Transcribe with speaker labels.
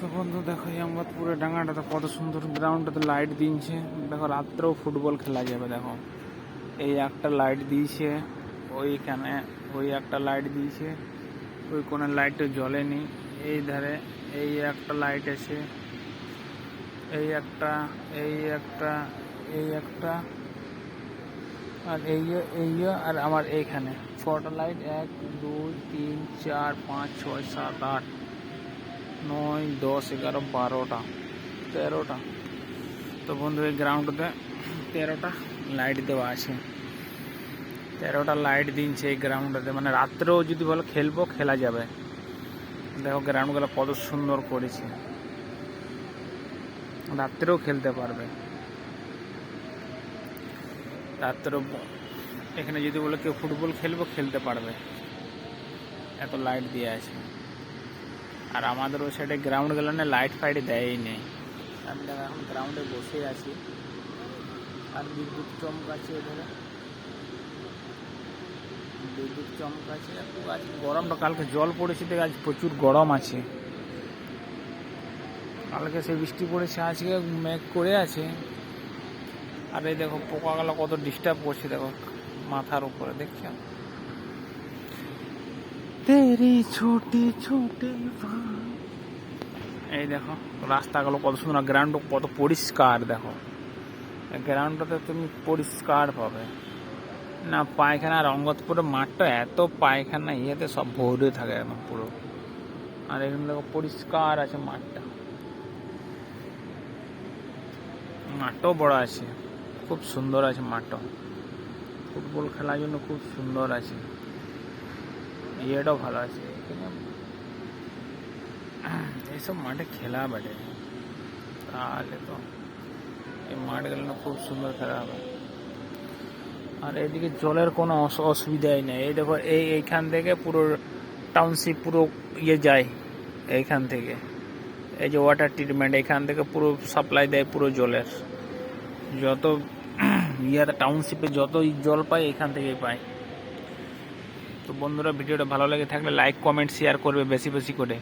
Speaker 1: তো বন্ধু দেখো আমবাদপুরের ডাঙ্গাটাতে কত সুন্দর গ্রাউন্ডটাতে লাইট দিয়েছে। দেখো রাত্রেও ফুটবল খেলা যাবে। দেখো এই একটা লাইট দিয়েছে, ওইখানে ওই একটা লাইট দিয়েছে, ওই কোনো লাইটও জ্বলেনি। এই ধারে এই একটা লাইট আছে, এই একটা, এই একটা, এই একটা, আর এই আর আমার এইখানে ছটা লাইট, 1 2 3 4 5 6 7 8 9 10 11 12টা 13টা। তো বন্ধু এই গ্রাউন্ডে 13টা লাইট দেওয়া আছে। 13টা লাইট দিনছে এই গ্রাউন্ডে, মানে রাত্রেও যদি বলো খেলবো খেলা যাবে। দেখো গ্রাউন্ডগুলো কত সুন্দর করেছে, রাত্রেও খেলতে পারবে। রাত্রেও এখানে যদি বলে কেউ ফুটবল খেলবো খেলতে পারবে, এত লাইট দিয়ে আছে। আর আমাদের ওই সাইডে গ্রাউন্ড গেলে না লাইট ফাইট দেয়ই নেই। আমি দেখো এখন গ্রাউন্ডে বসে আছি, আর বিদ্যুৎ চমকাচ্ছে এখানে, বিদ্যুৎ চমকাচ্ছে। আজ গরমটা, কালকে জল পড়েছে দেখে আজ প্রচুর গরম আছে। কালকে সে বৃষ্টি পড়েছে, আজকে মেঘ করে আছে। আর এই দেখো পোকাগুলো কত ডিস্টার্ব করছে, দেখো মাথার উপরে দেখছো। তেরি ছোটি ছোটি এই দেখো রাস্তাগুলো কত সুন্দর, গ্রাউন্ড কত পরিষ্কার। দেখো গ্রাউন্ডটাতে তুমি পরিষ্কার পাবে না। পায়খানা রঙ্গতপুরের মাঠটা এত পায়খানা ইয়েতে সব ভরে থাকে একদম পুরো। আর এখানে দেখো পরিষ্কার আছে মাঠটা, মাঠটাও বড় আছে, খুব সুন্দর আছে মাঠটা। ফুটবল খেলার জন্য খুব সুন্দর আছে, ইয়েটাও ভালো আছে। এইসব মাঠে খেলা বাটে, তাহলে তো এই মাঠগুলো খুব সুন্দর খেলা হবে। আর এইদিকে জলের কোনো অসুবিধাই নেই। এই দেখো এইখান থেকে পুরো টাউনশিপ পুরো ইয়ে যায় এইখান থেকে, এই যে ওয়াটার ট্রিটমেন্ট এখান থেকে পুরো সাপ্লাই দেয় পুরো জলের। যত ইয়াতে টাউনশিপে যত জল পায় এখান থেকেই পায়। তো বন্ধুরা ভিডিওটা ভালো লেগে থাকলে লাইক কমেন্ট শেয়ার করবে বেশি বেশি করে।